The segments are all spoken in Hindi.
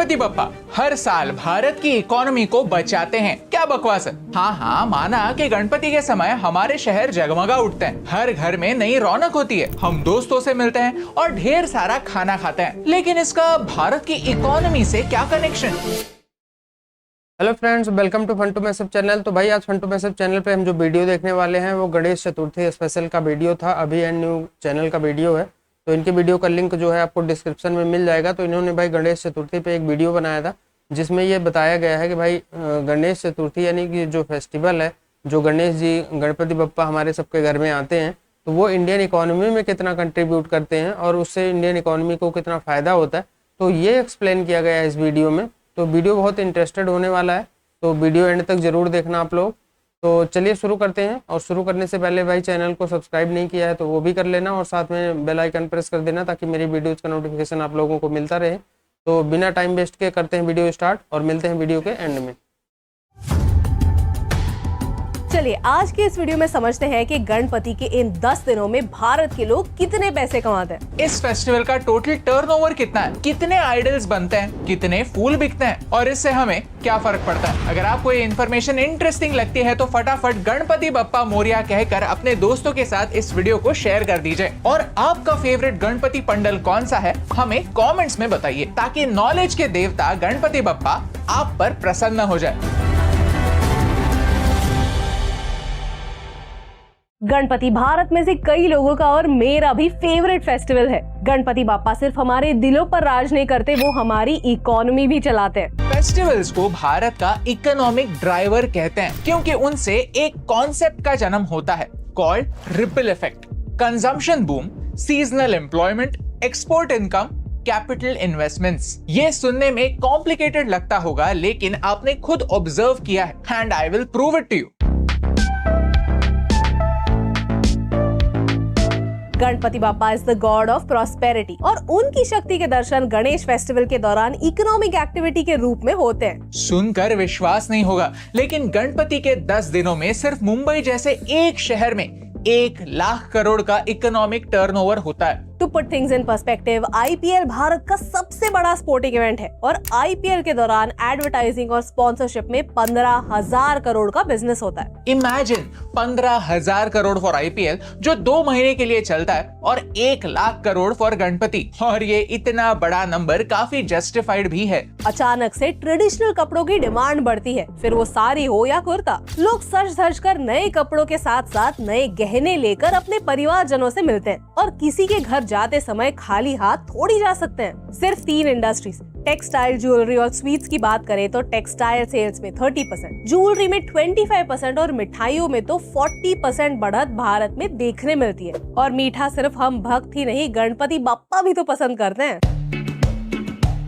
गणपति बप्पा हर साल भारत की इकोनॉमी को बचाते हैं। क्या बकवास है। हाँ, माना कि गणपति के समय हमारे शहर जगमगा उठते हैं, हर घर में नई रौनक होती है, हम दोस्तों से मिलते हैं और ढेर सारा खाना खाते हैं, लेकिन इसका भारत की इकोनॉमी से क्या connection? Hello friends, welcome to fun to massive channel. तो भाई आज फन टू मैसिव चैनल पे हम जो वीडियो देखने वाले हैं वो गणेश चतुर्थी स्पेशल का वीडियो था, अभी एंड न्यू चैनल का वीडियो है। तो इनके वीडियो का लिंक जो है आपको डिस्क्रिप्शन में मिल जाएगा। तो इन्होंने भाई गणेश चतुर्थी पे एक वीडियो बनाया था जिसमें ये बताया गया है कि भाई गणेश चतुर्थी यानी कि जो फेस्टिवल है, जो गणेश जी गणपति बप्पा हमारे सबके घर में आते हैं, तो वो इंडियन इकोनॉमी में कितना कंट्रीब्यूट करते हैं और उससे इंडियन इकोनॉमी को कितना फ़ायदा होता है। तो ये एक्सप्लेन किया गया है इस वीडियो में। तो वीडियो बहुत इंटरेस्टेड होने वाला है, तो वीडियो एंड तक जरूर देखना आप लोग। तो चलिए शुरू करते हैं। और शुरू करने से पहले भाई चैनल को सब्सक्राइब नहीं किया है तो वो भी कर लेना और साथ में बेल आइकन प्रेस कर देना ताकि मेरी वीडियोज़ का नोटिफिकेशन आप लोगों को मिलता रहे। तो बिना टाइम वेस्ट के करते हैं वीडियो स्टार्ट और मिलते हैं वीडियो के एंड में। चलिए आज के इस वीडियो में समझते हैं कि गणपति के इन 10 दिनों में भारत के लोग कितने पैसे कमाते हैं। इस फेस्टिवल का टोटल टर्नओवर कितना है, कितने आइडल्स बनते हैं, कितने फूल बिकते हैं और इससे हमें क्या फर्क पड़ता है। अगर आपको ये इन्फॉर्मेशन इंटरेस्टिंग लगती है तो फटाफट गणपति बप्पा मोरिया कहकर अपने दोस्तों के साथ इस वीडियो को शेयर कर दीजिए। और आपका फेवरेट गणपति पंडल कौन सा है हमें कॉमेंट्स में बताइए ताकि नॉलेज के देवता गणपति बप्पा आप पर प्रसन्न हो जाए। गणपति भारत में से कई लोगों का और मेरा भी फेवरेट फेस्टिवल है। गणपति बापा सिर्फ हमारे दिलों पर राज नहीं करते, वो हमारी इकोनॉमी भी चलाते हैं। फेस्टिवल्स को भारत का इकोनॉमिक ड्राइवर कहते हैं क्योंकि उनसे एक कॉन्सेप्ट का जन्म होता है called ripple effect. Consumption boom, seasonal employment, export income, capital investments. ये सुनने में कॉम्प्लिकेटेड लगता होगा लेकिन आपने खुद ऑब्जर्व किया है and I will prove it to you. Ganpati Bappa is the god of prosperity और उनकी शक्ति के दर्शन गणेश फेस्टिवल के दौरान इकोनॉमिक एक्टिविटी के रूप में होते हैं। सुनकर विश्वास नहीं होगा लेकिन गणपति के 10 दिनों में सिर्फ मुंबई जैसे एक शहर में 1 लाख करोड़ का इकोनॉमिक टर्नओवर होता है। To put things in perspective, IPL Bharat का सबसे बड़ा स्पोर्टिंग इवेंट है और IPL के दौरान एडवर्टाइजिंग और स्पॉन्सरशिप में 15,000 करोड़ का बिजनेस होता है। इमेजिन 15,000 करोड़ फॉर IPL जो 2 महीने के लिए चलता है और 1 लाख करोड़ फॉर गणपति। और ये इतना बड़ा नंबर काफी जस्टिफाइड भी है। अचानक से ट्रेडिशनल कपड़ों की डिमांड बढ़ती है, फिर वो साड़ी हो या कुर्ता, लोग सज धज कर नए कपड़ों के साथ साथ नए गहने लेकर अपने परिवार जनों से मिलते हैं और किसी के घर जाते समय खाली हाथ थोड़ी जा सकते हैं। सिर्फ 3 इंडस्ट्रीज टेक्सटाइल, ज्वेलरी और स्वीट्स की बात करें तो टेक्सटाइल सेल्स में 30%, ज्वेलरी में 25% और मिठाइयों में तो 40% बढ़त भारत में देखने मिलती है। और मीठा सिर्फ हम भक्त ही नहीं, गणपति बप्पा भी तो पसंद करते हैं।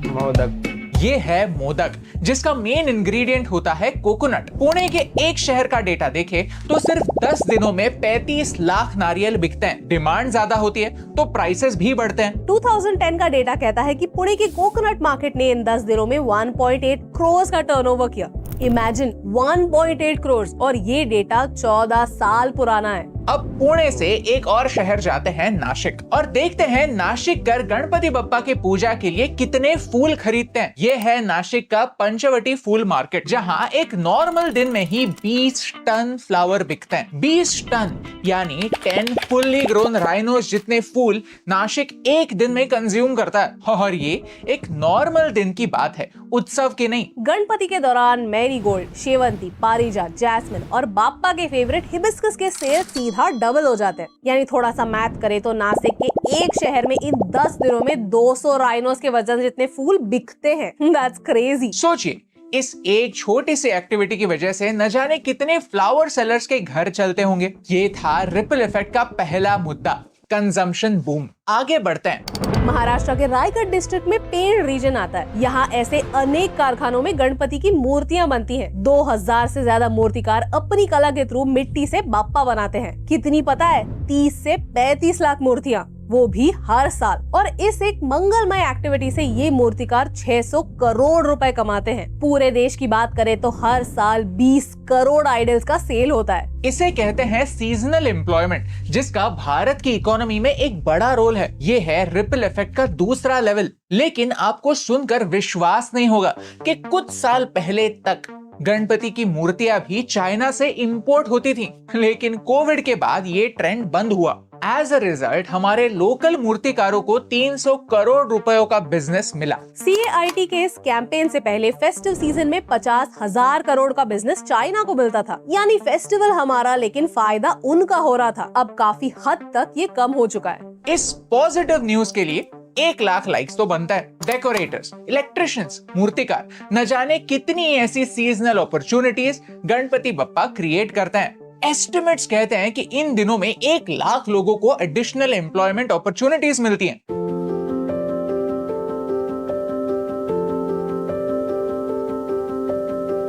मोदक, ये है मोदक जिसका मेन इंग्रेडिएंट होता है कोकोनट। पुणे के एक शहर का डेटा देखें तो सिर्फ 10 दिनों में 35 लाख नारियल बिकते हैं। डिमांड ज्यादा होती है तो प्राइसेस भी बढ़ते हैं। 2010 का डेटा कहता है कि पुणे के कोकोनट मार्केट ने इन 10 दिनों में 1.8 करोड़ का टर्नओवर किया। इमेजिन 1.8 करोड़ और ये डेटा 14 साल पुराना है। अब पुणे से एक और शहर जाते हैं नासिक और देखते हैं नासिक कर गणपति बप्पा की पूजा के लिए कितने फूल खरीदते हैं। ये है नासिक का पंचवटी फूल मार्केट जहां एक नॉर्मल दिन में ही 20 टन फ्लावर बिकते हैं। 20 टन यानी 10 फुल्ली ग्रोन राइनोस जितने फूल नासिक एक दिन में कंज्यूम करता है। और ये एक नॉर्मल दिन की बात है, उत्सव की नहीं। गणपति के दौरान मैरीगोल्ड, शेवंती, पारिजात, जैस्मिन और बाप्पा के फेवरेट हिबिस्कस के सेल सीधा डबल हो जाते हैं। यानी थोड़ा सा मैथ करें तो नासिक के एक शहर में इन 10 दिनों में 200 राइनोस के वजन जितने फूल बिकते हैं। That's crazy। सोचिए इस एक छोटी सी एक्टिविटी की वजह से न जाने कितने फ्लावर सेलर्स के घर चलते होंगे। ये था रिपल इफेक्ट का पहला मुद्दा, कंजम्पशन बूम। आगे बढ़ते हैं। महाराष्ट्र के रायगढ़ डिस्ट्रिक्ट में पेड़ रीजन आता है। यहाँ ऐसे अनेक कारखानों में गणपति की मूर्तियाँ बनती हैं। 2000 से ज्यादा मूर्तिकार अपनी कला के थ्रू मिट्टी से बाप्पा बनाते हैं। कितनी पता है? 30 से 35 लाख मूर्तियाँ। वो भी हर साल। और इस एक मंगलमय एक्टिविटी से ये मूर्तिकार 600 करोड़ रुपए कमाते हैं। पूरे देश की बात करें तो हर साल 20 करोड़ आइडल्स का सेल होता है। इसे कहते हैं सीजनल एम्प्लॉयमेंट, जिसका भारत की इकोनॉमी में एक बड़ा रोल है। ये है रिपल इफेक्ट का दूसरा लेवल। लेकिन आपको सुनकर विश्वास नहीं होगा कि कुछ साल पहले तक गणपति की मूर्तियां भी चाइना से इंपोर्ट होती थी, लेकिन कोविड के बाद ये ट्रेंड बंद हुआ। एज अ रिजल्ट हमारे लोकल मूर्तिकारों को 300 करोड़ रुपयों का बिजनेस मिला। CAIT के इस कैंपेन से पहले फेस्टिव सीजन में 50,000 करोड़ का बिजनेस चाइना को मिलता था। यानी फेस्टिवल हमारा लेकिन फायदा उनका हो रहा था। अब काफी हद तक ये कम हो चुका है। इस पॉजिटिव न्यूज के लिए 1 लाख लाइक्स तो बनता है। डेकोरेटर्स, इलेक्ट्रिशियंस, मूर्तिकार, न जाने कितनी ऐसी seasonal opportunities Ganpati Bappa create करते हैं। एस्टिमेट्स कहते हैं कि इन दिनों में 1 लाख लोगों को एडिशनल एम्प्लॉयमेंट अपॉर्चुनिटीज मिलती हैं।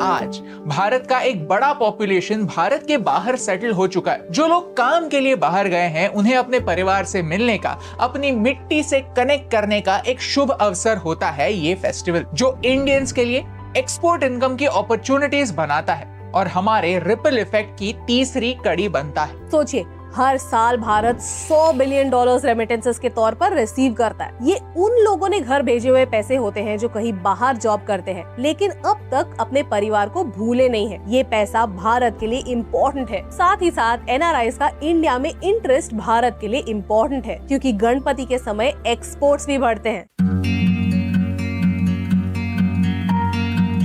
आज भारत का एक बड़ा पॉपुलेशन भारत के बाहर सेटल हो चुका है। जो लोग काम के लिए बाहर गए हैं, उन्हें अपने परिवार से मिलने का, अपनी मिट्टी से कनेक्ट करने का एक शुभ अवसर होता है ये फेस्टिवल, जो इंडियंस के लिए एक्सपोर्ट इनकम की अपॉर्चुनिटीज बनाता है और हमारे रिपल इफेक्ट की तीसरी कड़ी बनता है। सोचिए, हर साल भारत $100 बिलियन रेमिटेंसेस के तौर पर रिसीव करता है। ये उन लोगों ने घर भेजे हुए पैसे होते हैं जो कहीं बाहर जॉब करते हैं, लेकिन अब तक अपने परिवार को भूले नहीं है। ये पैसा भारत के लिए इम्पोर्टेंट है। साथ ही साथ NRIs का इंडिया में इंटरेस्ट भारत के लिए इम्पोर्टेंट है, क्योंकि गणपति के समय एक्सपोर्ट्स भी बढ़ते हैं।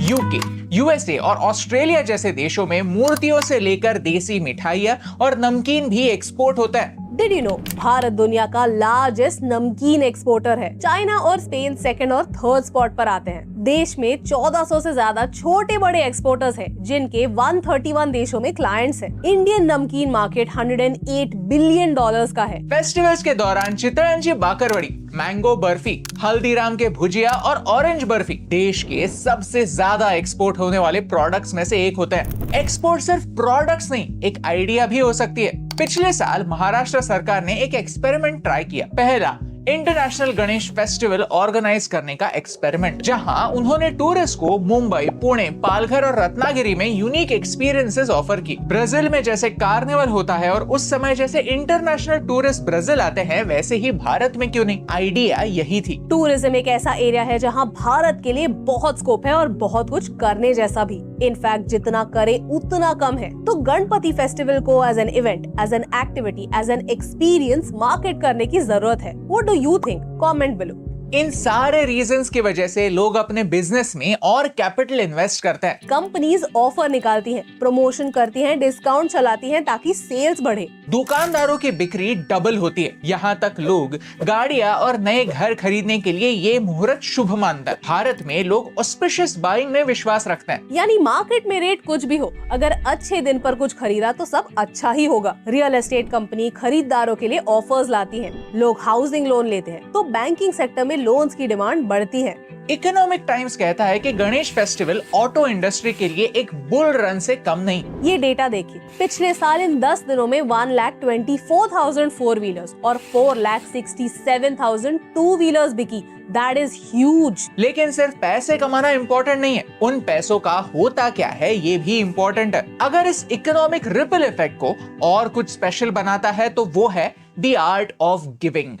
यूके, USA और ऑस्ट्रेलिया जैसे देशों में मूर्तियों से लेकर देसी मिठाइयाँ और नमकीन भी एक्सपोर्ट होता है। Did you know? भारत दुनिया का लार्जेस्ट नमकीन एक्सपोर्टर है। चाइना और स्पेन सेकंड और थर्ड स्पॉट पर आते हैं। देश में 1400 से ज्यादा छोटे बड़े एक्सपोर्टर्स हैं, जिनके 131 देशों में क्लाइंट्स हैं। इंडियन नमकीन मार्केट $108 बिलियन का है। फेस्टिवल्स के दौरान चितरंजी बाकरवड़ी, मैंगो बर्फी, हल्दीराम के भुजिया और ऑरेंज बर्फी देश के सबसे ज्यादा एक्सपोर्ट होने वाले प्रोडक्ट्स में से एक होते हैं। एक्सपोर्ट सिर्फ प्रोडक्ट्स नहीं, एक आइडिया भी हो सकती है। पिछले साल महाराष्ट्र सरकार ने एक एक्सपेरिमेंट ट्राई किया। पहला इंटरनेशनल गणेश फेस्टिवल ऑर्गेनाइज करने का एक्सपेरिमेंट, जहां उन्होंने टूरिस्ट को मुंबई, पुणे, पालघर और रत्नागिरी में यूनिक एक्सपीरियंसेस ऑफर की। ब्राजील में जैसे कार्निवल होता है और उस समय जैसे इंटरनेशनल टूरिस्ट ब्राजील आते हैं, वैसे ही भारत में क्यों नहीं। आइडिया यही थी। टूरिज्म एक ऐसा एरिया है जहां भारत के लिए बहुत स्कोप है और बहुत कुछ करने जैसा भी। इनफैक्ट जितना करे उतना कम है। तो गणपति फेस्टिवल को as an event, as an activity, as an experience market करने की जरूरत है। What do you think? Comment below. इन सारे रीजंस की वजह से लोग अपने बिजनेस में और कैपिटल इन्वेस्ट करते हैं। कंपनीज ऑफर निकालती हैं, प्रमोशन करती हैं, डिस्काउंट चलाती हैं ताकि सेल्स बढ़े। दुकानदारों की बिक्री डबल होती है। यहाँ तक लोग गाड़ियाँ और नए घर खरीदने के लिए ये मुहूर्त शुभ मानता है। भारत में लोग ऑस्पिशियस बाइंग में विश्वास रखते हैं। यानी मार्केट में रेट कुछ भी हो, अगर अच्छे दिन पर कुछ खरीदा तो सब अच्छा ही होगा। रियल एस्टेट कंपनी खरीदारों के लिए ऑफर्स लाती है। लोग हाउसिंग लोन लेते हैं, तो बैंकिंग सेक्टर में लोन्स की डिमांड बढ़ती है। इकोनॉमिक टाइम्स कहता है कि गणेश फेस्टिवल ऑटो इंडस्ट्री के लिए एक बुल रन से कम नहीं। ये डेटा देखिए, पिछले साल इन 10 दिनों में 1,24,000 फोर व्हीलर्स और 4,67,000 टू व्हीलर्स बिकी। That is huge. लेकिन सिर्फ पैसे कमाना इम्पोर्टेंट नहीं है, उन पैसों का होता क्या है ये भी इम्पोर्टेंट है। अगर इस इकोनॉमिक रिपल इफेक्ट को और कुछ स्पेशल बनाता है तो वो है the art of giving.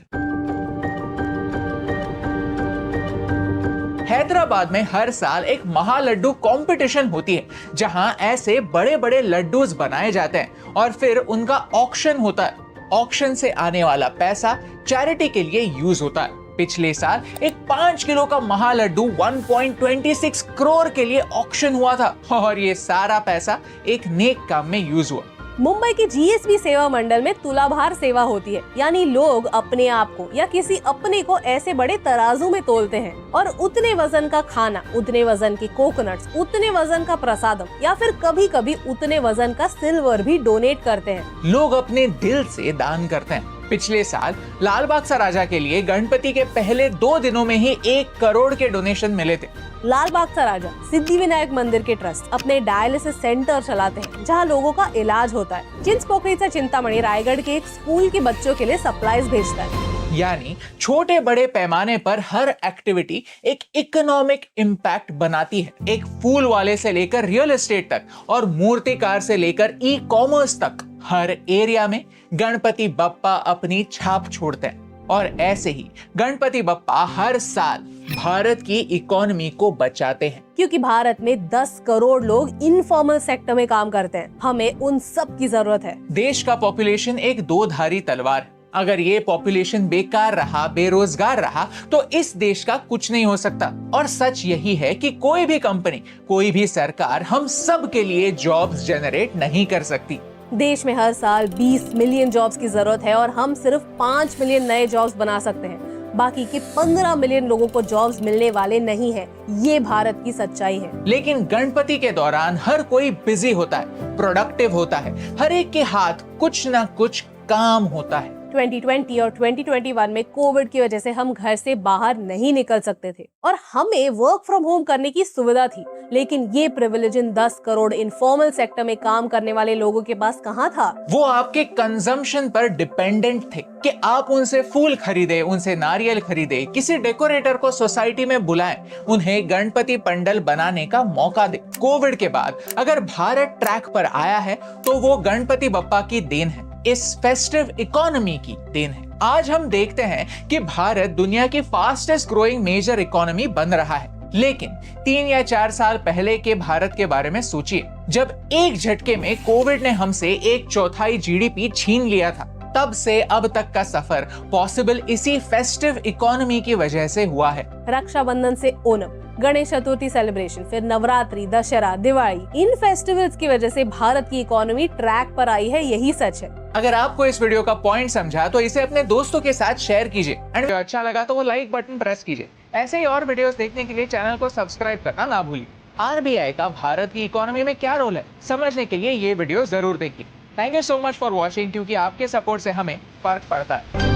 Hyderabad में हर साल एक महालड्डू कंपटीशन होती है, जहां ऐसे बड़े बड़े लड्डूस बनाए जाते हैं और फिर उनका ऑक्शन होता है। ऑक्शन से आने वाला पैसा चैरिटी के लिए यूज होता है। पिछले साल एक 5 किलो का महालड्डू 1.26 करोड़ के लिए ऑक्शन हुआ था और ये सारा पैसा एक नेक काम में यूज हुआ। मुंबई की GSB सेवा मंडल में तुलाभार सेवा होती है, यानी लोग अपने आप को या किसी अपने को ऐसे बड़े तराजू में तोलते हैं और उतने वजन का खाना, उतने वजन के कोकोनट्स, उतने वजन का प्रसादम या फिर कभी कभी उतने वजन का सिल्वर भी डोनेट करते हैं। लोग अपने दिल से दान करते हैं। पिछले साल लाल बादशाह राजा के लिए गणपति के पहले 2 दिनों में ही 1 करोड़ के डोनेशन मिले थे। लाल बादशाह राजा सिद्धिविनायक मंदिर के ट्रस्ट अपने डायलिसिस सेंटर चलाते हैं, जहां लोगों का इलाज होता है। चिंचपोकली से चिंतामणि रायगढ़ के एक स्कूल के बच्चों के लिए सप्लाईज भेजता है। यानी छोटे बड़े पैमाने पर हर एक्टिविटी एक इकोनॉमिक इम्पैक्ट बनाती है। एक फूल वाले से लेकर रियल एस्टेट तक और मूर्तिकार से लेकर ई कॉमर्स तक हर एरिया में गणपति बप्पा अपनी छाप छोड़ते हैं। और ऐसे ही गणपति बप्पा हर साल भारत की इकोनॉमी को बचाते हैं। क्योंकि भारत में 10 करोड़ लोग इनफॉर्मल सेक्टर में काम करते हैं, हमें उन सब की जरूरत है। देश का पॉपुलेशन एक दो धारी तलवार है। अगर ये पॉपुलेशन बेकार रहा, बेरोजगार रहा, तो इस देश का कुछ नहीं हो सकता। और सच यही है कि कोई भी कंपनी, कोई भी सरकार हम सब के लिए जॉब्स जनरेट नहीं कर सकती। देश में हर साल 20 मिलियन जॉब्स की जरूरत है और हम सिर्फ 5 मिलियन नए जॉब्स बना सकते हैं। बाकी के 15 मिलियन लोगों को जॉब्स मिलने वाले नहीं है। ये भारत की सच्चाई है। लेकिन गणपति के दौरान हर कोई बिजी होता है, प्रोडक्टिव होता है, हर एक के हाथ कुछ ना कुछ काम होता है। 2020 और 2021 में कोविड की वजह से हम घर से बाहर नहीं निकल सकते थे और हमें वर्क फ्रॉम होम करने की सुविधा थी, लेकिन ये प्रिविलेज इन 10 करोड़ इनफॉर्मल सेक्टर में काम करने वाले लोगों के पास कहाँ था? वो आपके कंजम्पशन पर डिपेंडेंट थे कि आप उनसे फूल खरीदे, उनसे नारियल खरीदे, किसी डेकोरेटर को सोसाइटी में बुलाएं, उन्हें गणपति पंडल बनाने का मौका दे। कोविड के बाद अगर भारत ट्रैक पर आया है तो वो गणपति बप्पा की देन है, इस फेस्टिव इकोनॉमी की देन है। आज हम देखते हैं कि भारत दुनिया की फास्टेस्ट ग्रोइंग मेजर इकोनॉमी बन रहा है। लेकिन 3 या 4 साल पहले के भारत के बारे में सोचिए, जब एक झटके में कोविड ने हमसे 1/4 जीडीपी छीन लिया था। तब से अब तक का सफर पॉसिबल इसी फेस्टिव इकोनॉमी की वजह से हुआ है। रक्षाबंधन से ओणम, गणेश चतुर्थी सेलिब्रेशन, फिर नवरात्रि, दशहरा, दिवाली, इन फेस्टिवल्स की वजह से भारत की इकोनॉमी ट्रैक पर आई है, यही सच है। अगर आपको इस वीडियो का पॉइंट समझा तो इसे अपने दोस्तों के साथ शेयर कीजिए एंड अच्छा लगा तो वो लाइक बटन प्रेस कीजिए। ऐसे ही और वीडियोस देखने के लिए चैनल को सब्सक्राइब करना ना भूलिए। आरबीआई का भारत की इकोनॉमी में क्या रोल है, समझने के लिए ये वीडियो जरूर देखिए। Thank you so much for watching, क्योंकि आपके सपोर्ट से हमें फर्क पड़ता है।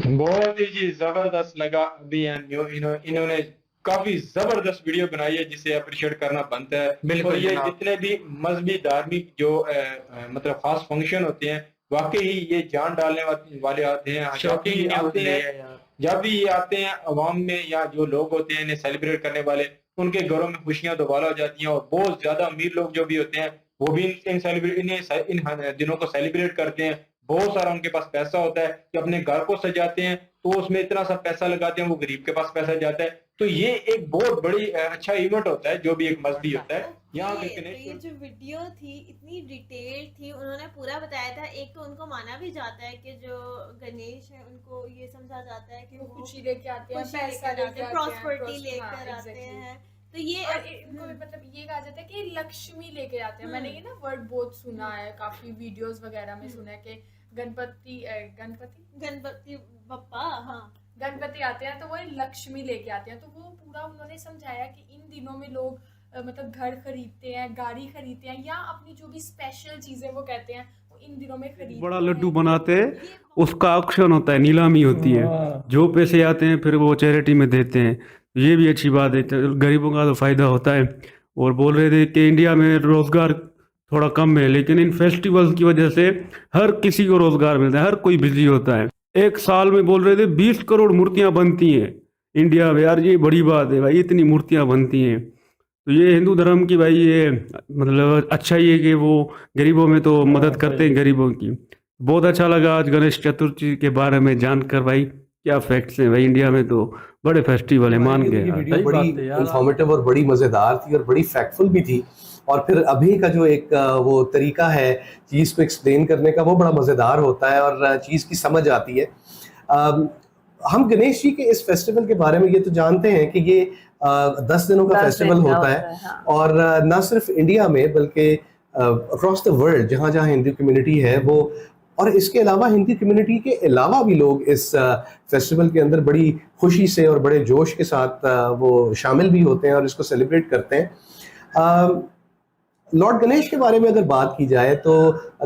बहुत ही जी जबरदस्त लगा। अभी इन्होंने काफी जबरदस्त वीडियो बनाई है जिसे अप्रिशिएट करना बनता है। बिल्कुल और ये जनाब। जितने भी मजहबी धार्मिक जो मतलब खास फंक्शन होते हैं, वाकई ही ये जान डालने वाले आते हैं। जब भी ये आते हैं अवाम में, या जो लोग होते हैं इन्हें सेलिब्रेट करने वाले, उनके घरों में खुशियां दोबारा हो जाती हैं। और बहुत ज्यादा अमीर लोग जो भी होते हैं वो भी इन दिनों को सेलिब्रेट करते हैं। बहुत सारा उनके पास पैसा होता है कि अपने घर को सजाते हैं, तो उसमें इतना सा पैसा लगाते हैं, वो गरीब के पास पैसा जाता है। तो ये एक बहुत बड़ी अच्छा इवेंट होता है जो भी एक मजहबी होता है। यहाँ पे ये जो वीडियो थी इतनी डिटेल थी, उन्होंने पूरा बताया था। एक तो उनको माना भी जाता है कि जो गणेश है उनको ये समझा जाता है कि वो खुशी लेके आते हैं, खुशी पैसा लेकर आते हैं, प्रॉस्पेरिटी हाँ, लेकर आते exactly। हैं। तो ये और इनको भी मतलब ये कहा जाता है कि लक्ष्मी लेके आते हैं। मैंने ये ना वर्ड बहुत सुना है, काफी वीडियोस वगैरह में सुना है कि गणपति बप्पा, हाँ, गणपति आते हैं तो वो लक्ष्मी लेके आते हैं। तो वो पूरा उन्होंने समझाया कि इन दिनों में लोग मतलब घर खरीदते हैं, गाड़ी खरीदते हैं, या अपनी जो भी स्पेशल चीजें वो कहते हैं वो इन दिनों में खरीदते बड़ा हैं। लड्डू बनाते हैं, उसका ऑक्शन होता है, नीलामी होती है, जो पैसे आते हैं फिर वो चैरिटी में देते हैं। ये भी अच्छी बात है, गरीबों का तो फायदा होता है। और बोल रहे थे कि इंडिया में रोजगार थोड़ा कम है, लेकिन इन फेस्टिवल्स की वजह से हर किसी को रोजगार मिलता है, हर कोई बिजी होता है। एक साल में बोल रहे थे 20 करोड़ मूर्तियां बनती हैं इंडिया में। यार ये बड़ी बात है भाई, इतनी मूर्तियां बनती हैं। तो ये हिंदू धर्म की भाई ये मतलब अच्छा ही है कि वो गरीबों में तो मदद करते हैं गरीबों की। बहुत अच्छा लगा आज गणेश चतुर्थी के बारे में जानकर भाई, क्या फैक्ट्स हैं भाई, इंडिया में तो बड़े फेस्टिवल है, मान गए। बड़ी इंफॉर्मेटिव और बड़ी मजेदार थी और बड़ी फैक्टफुल भी थी। और फिर अभी का जो एक वो तरीका है चीज़ को एक्सप्लेन करने का, वो बड़ा मज़ेदार होता है और चीज़ की समझ आती है। हम गणेश जी के इस फेस्टिवल के बारे में ये तो जानते हैं कि ये 10 दिनों का फेस्टिवल होता है। हाँ। और न सिर्फ इंडिया में बल्कि अक्रॉस द वर्ल्ड जहाँ जहाँ हिंदू कम्युनिटी है वो, और इसके अलावा हिंदी कम्युनिटी के अलावा भी लोग इस फेस्टिवल के अंदर बड़ी खुशी से और बड़े जोश के साथ वो शामिल भी होते हैं और इसको सेलिब्रेट करते हैं। लॉर्ड गणेश के बारे में अगर बात की जाए तो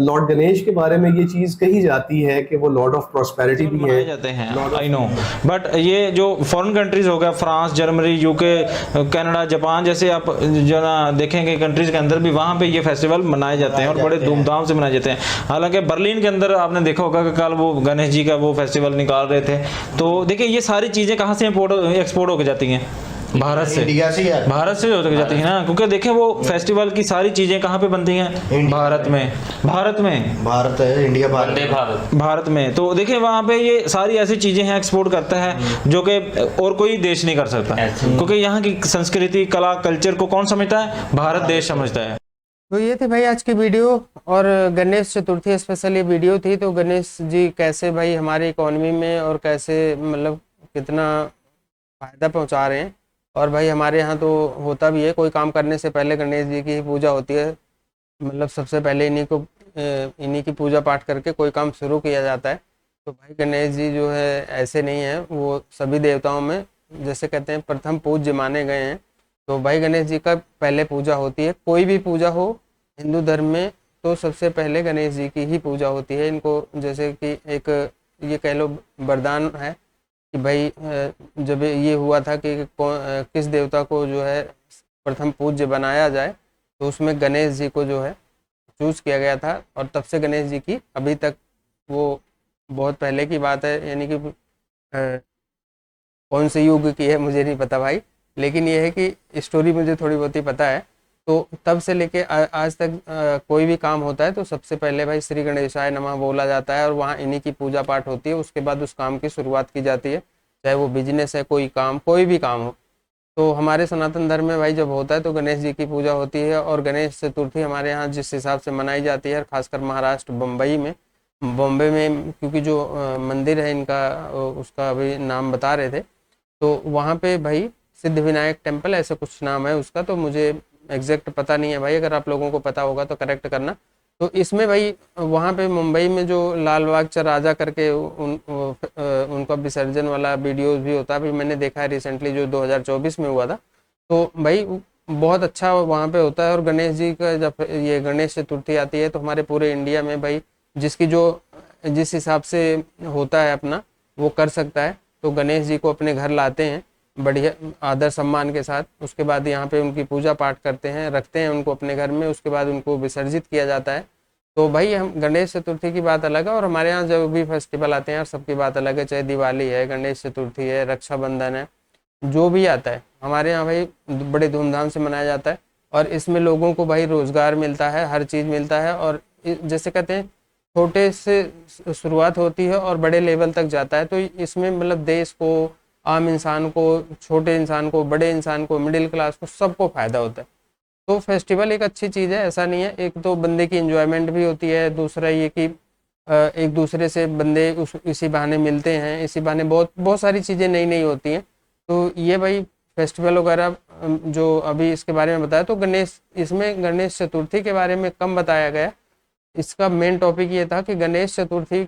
लॉर्ड गणेश के बारे में ये चीज कही जाती है कि वो लॉर्ड ऑफ प्रॉस्पेरिटी भी मनाए है। जाते हैं, आई नो, बट ये जो फॉरेन कंट्रीज हो गया, France, Germany, UK, Canada, Japan जैसे आप जो ना देखेंगे कंट्रीज के अंदर भी वहाँ पे ये फेस्टिवल मनाए जाते हैं और बड़े धूमधाम से मनाए जाते हैं। हालांकि बर्लिन के अंदर आपने देखा होगा कि कल वो गणेश जी का वो फेस्टिवल निकाल रहे थे। तो देखिए ये सारी चीज़ें कहाँ से एक्सपोर्ट होके जाती हैं? भारत से, इंडिया से यार, भारत से होकर जाती है ना, क्योंकि देखें वो फेस्टिवल की सारी चीजें कहाँ पे बनती हैं? भारत में, भारत है इंडिया, भारत में। तो देखिए वहाँ पे ये सारी ऐसी चीजें हैं एक्सपोर्ट करता है जो कि और कोई देश नहीं कर सकता, क्योंकि यहाँ की संस्कृति, कला, कल्चर को कौन समझता है? भारत देश समझता है। तो ये थी भाई आज की वीडियो, और गणेश चतुर्थी स्पेशल ये वीडियो थी। तो गणेश जी कैसे भाई हमारी इकोनॉमी में और कैसे मतलब कितना फायदा पहुंचा रहे हैं। और भाई हमारे यहाँ तो होता भी है, कोई काम करने से पहले गणेश जी की ही पूजा होती है, मतलब सबसे पहले इन्हीं की पूजा पाठ करके कोई काम शुरू किया जाता है। तो भाई गणेश जी जो है ऐसे नहीं है, वो सभी देवताओं में जैसे कहते हैं प्रथम पूज्य माने गए हैं। तो भाई गणेश जी का पहले पूजा होती है, कोई भी पूजा हो हिंदू धर्म में तो सबसे पहले गणेश जी की ही पूजा होती है। इनको जैसे कि एक ये कह लो वरदान है कि भाई जब ये हुआ था कि किस देवता को जो है प्रथम पूज्य बनाया जाए, तो उसमें गणेश जी को जो है चूज किया गया था। और तब से गणेश जी की अभी तक, वो बहुत पहले की बात है, यानी कि कौन से युग की है मुझे नहीं पता भाई, लेकिन ये है कि स्टोरी मुझे थोड़ी बहुत ही पता है। तो तब से लेके आज तक कोई भी काम होता है तो सबसे पहले भाई श्री गणेशाय नमः बोला जाता है और वहाँ इन्हीं की पूजा पाठ होती है। उसके बाद उस काम की शुरुआत की जाती है, चाहे वो बिजनेस है, कोई काम, कोई भी काम हो। तो हमारे सनातन धर्म में भाई जब होता है तो गणेश जी की पूजा होती है। और गणेश चतुर्थी हमारे यहाँ जिस हिसाब से मनाई जाती है, खासकर महाराष्ट्र, बॉम्बे में, क्योंकि जो मंदिर है इनका उसका अभी नाम बता रहे थे, तो वहाँ पे भाई सिद्ध विनायक टेम्पल ऐसा कुछ नाम है उसका, तो मुझे एग्जैक्ट पता नहीं है भाई, अगर आप लोगों को पता होगा तो करेक्ट करना। तो इसमें भाई वहाँ पे मुंबई में जो लाल बाग चा राजा करके उनका विसर्जन वाला वीडियोस भी होता है, अभी मैंने देखा है रिसेंटली जो 2024 में हुआ था। तो भाई बहुत अच्छा वहाँ पे होता है। और गणेश जी का जब ये गणेश चतुर्थी आती है तो हमारे पूरे इंडिया में भाई जिस हिसाब से होता है अपना वो कर सकता है। तो गणेश जी को अपने घर लाते हैं बढ़िया आदर सम्मान के साथ, उसके बाद यहाँ पे उनकी पूजा पाठ करते हैं, रखते हैं उनको अपने घर में, उसके बाद उनको विसर्जित किया जाता है। तो भाई हम गणेश चतुर्थी की बात अलग है, और हमारे यहाँ जब भी फेस्टिवल आते हैं सबकी बात अलग है, चाहे दिवाली है, गणेश चतुर्थी है, रक्षाबंधन है, जो भी आता है हमारे यहाँ भाई बड़े धूमधाम से मनाया जाता है। और इसमें लोगों को भाई रोजगार मिलता है, हर चीज़ मिलता है। और जैसे कहते हैं छोटे से शुरुआत होती है और बड़े लेवल तक जाता है। तो इसमें मतलब देश को, आम इंसान को, छोटे इंसान को, बड़े इंसान को, मिडिल क्लास को, सबको फायदा होता है। तो फेस्टिवल एक अच्छी चीज़ है, ऐसा नहीं है। एक तो बंदे की एंजॉयमेंट भी होती है, दूसरा ये कि एक दूसरे से बंदे इसी बहाने मिलते हैं, इसी बहाने बहुत सारी चीज़ें नई नई होती हैं। तो ये भाई फेस्टिवल वगैरह जो अभी इसके बारे में बताया, तो इसमें गणेश चतुर्थी के बारे में कम बताया गया। इसका मेन टॉपिक ये था कि गणेश चतुर्थी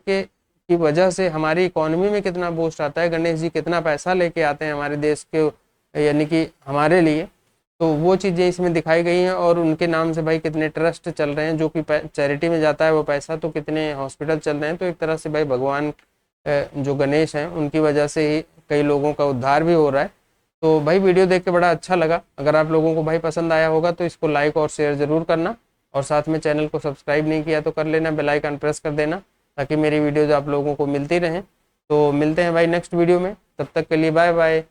की वजह से हमारी इकोनॉमी में कितना बूस्ट आता है, गणेश जी कितना पैसा लेके आते हैं हमारे देश के, यानी कि हमारे लिए। तो वो चीज़ें इसमें दिखाई गई हैं। और उनके नाम से भाई कितने ट्रस्ट चल रहे हैं जो कि चैरिटी में जाता है वो पैसा, तो कितने हॉस्पिटल चल रहे हैं। तो एक तरह से भाई भगवान जो गणेश हैं उनकी वजह से ही कई लोगों का उद्धार भी हो रहा है। तो भाई वीडियो देख के बड़ा अच्छा लगा। अगर आप लोगों को भाई पसंद आया होगा तो इसको लाइक और शेयर ज़रूर करना, और साथ में चैनल को सब्सक्राइब नहीं किया तो कर लेना, बेल आइकन प्रेस कर देना, ताकि मेरी वीडियोज़ आप लोगों को मिलती रहें। तो मिलते हैं भाई नेक्स्ट वीडियो में, तब तक के लिए बाय बाय।